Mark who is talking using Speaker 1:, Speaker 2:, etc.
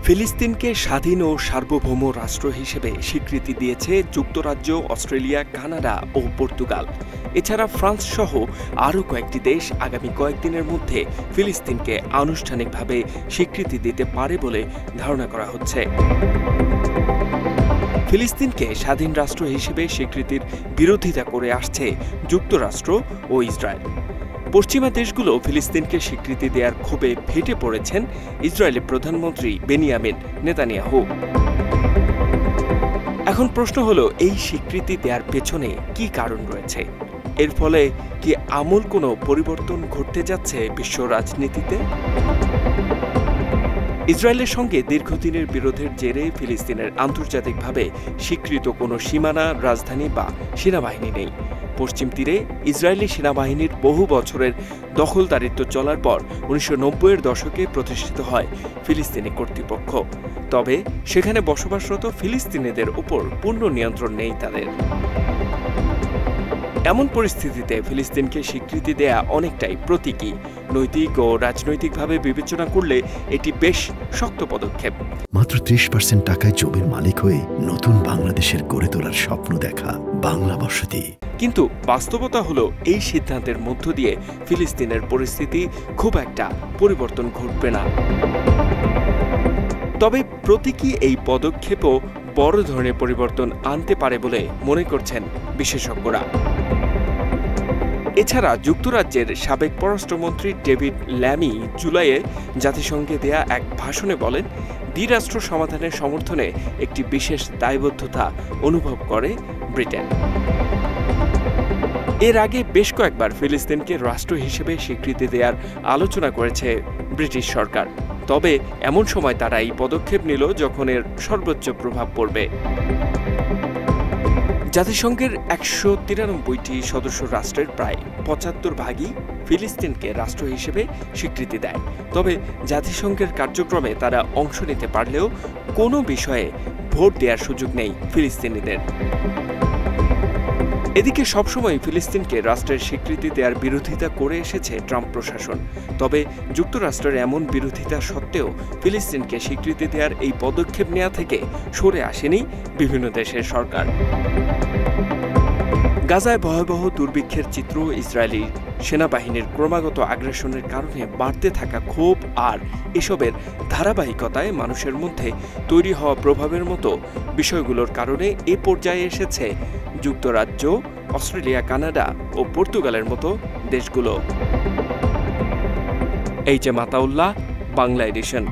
Speaker 1: ফিলিস্তিনকে স্বাধীন ও সার্বভৌম রাষ্ট্র হিসেবে স্বীকৃতি দিয়েছে যুক্তরাজ্য, অস্ট্রেলিয়া, কানাডা ও পর্তুগাল। এছাড়া ফ্রান্স সহ আরও কয়েকটি দেশ আগামী কয়েকদিনের মধ্যে ফিলিস্তিনকে আনুষ্ঠানিকভাবে স্বীকৃতি দিতে পারে বলে ধারণা করা হচ্ছে। ফিলিস্তিনকে স্বাধীন রাষ্ট্র হিসেবে স্বীকৃতির বিরোধিতা করে আসছে যুক্তরাষ্ট্র ও ইসরায়েল। পশ্চিমা দেশগুলো ফিলিস্তিনকে স্বীকৃতি দেওয়ার ক্ষোভে ফেটে পড়েছেন ইসরায়েলের প্রধানমন্ত্রী বেনিয়ামিন নেতানিয়াহু। এখন প্রশ্ন হলো, এই স্বীকৃতি দেওয়ার পেছনে কি কারণ রয়েছে? এর ফলে কি আমূল কোনো পরিবর্তন ঘটতে যাচ্ছে বিশ্ব রাজনীতিতে? ইসরায়েলের সঙ্গে দীর্ঘদিনের বিরোধের জেরে ফিলিস্তিনের আন্তর্জাতিকভাবে স্বীকৃত কোনো সীমানা, রাজধানী বা সেনাবাহিনী নেই। পশ্চিম তীরে ইসরায়েলি সেনাবাহিনীর বহু বছরের দখলদারিত্ব চলার পর 1990-এর দশকে প্রতিষ্ঠিত হয় ফিলিস্তিনি কর্তৃপক্ষ। তবে সেখানে বসবাসরত ফিলিস্তিনিদের উপর পূর্ণ নিয়ন্ত্রণ নেই তাদের। এমন পরিস্থিতিতে ফিলিস্তিনকে স্বীকৃতি দেয়া অনেকটাই প্রতীকী। নৈতিক ও রাজনৈতিকভাবে বিবেচনা করলে এটি বেশ শক্ত পদক্ষেপ।
Speaker 2: মাত্র 30% টাকায় জমির মালিক হয়ে নতুন বাংলাদেশের গড়ে তোলার স্বপ্ন দেখা বাংলা বসতি। কিন্তু
Speaker 1: বাস্তবতা হলো, এই সিদ্ধান্তের মধ্য দিয়ে ফিলিস্তিনের পরিস্থিতি খুব একটা পরিবর্তন ঘটবে না। তবে প্রতীকী এই পদক্ষেপও বড় ধরনের পরিবর্তন আনতে পারে বলে মনে করছেন বিশেষজ্ঞরা। এছাড়া যুক্তরাজ্যের সাবেক পররাষ্ট্রমন্ত্রী ডেভিড ল্যামি জুলাইয়ে জাতিসংঘে দেয়া এক ভাষণে বলেন, দ্বিরাষ্ট্র সমাধানের সমর্থনে একটি বিশেষ দায়বদ্ধতা অনুভব করে ব্রিটেন। এর আগে বেশ কয়েকবার ফিলিস্তিনকে রাষ্ট্র হিসেবে স্বীকৃতি দেওয়ার আলোচনা করেছে ব্রিটিশ সরকার। তবে এমন সময় তারা এই পদক্ষেপ নিল যখন এর সর্বোচ্চ প্রভাব পড়বে। জাতিসংঘের 193টি সদস্য রাষ্ট্রের প্রায় 75 ভাগই ফিলিস্তিনকে রাষ্ট্র হিসেবে স্বীকৃতি দেয়। তবে জাতিসংঘের কার্যক্রমে তারা অংশ নিতে পারলেও কোনো বিষয়ে ভোট দেওয়ার সুযোগ নেই ফিলিস্তিনিদের। এদিকে সবসময় ফিলিস্তিনকে রাষ্ট্রের স্বীকৃতি দেওয়ার বিরোধিতা করে এসেছে ট্রাম্প প্রশাসন। তবে যুক্তরাষ্ট্রের এমন বিরোধিতা সত্ত্বেও ফিলিস্তিনকে স্বীকৃতি দেওয়ার এই পদক্ষেপ নেওয়া থেকে সরে আসেনি বিভিন্ন দেশের সরকার। গাজায় ভয়াবহ দুর্ভিক্ষের চিত্র, ইসরায়েলি সেনাবাহিনীর ক্রমাগত আগ্রাসনের কারণে বাড়তে থাকা ক্ষোভ আর এসবের ধারাবাহিকতায় মানুষের মধ্যে তৈরি হওয়া প্রভাবের মতো বিষয়গুলোর কারণে এ পর্যায়ে এসেছে যুক্তরাজ্য, অস্ট্রেলিয়া, কানাডা ও পর্তুগালের মতো দেশগুলো। H M Ataullah, Bangla addition.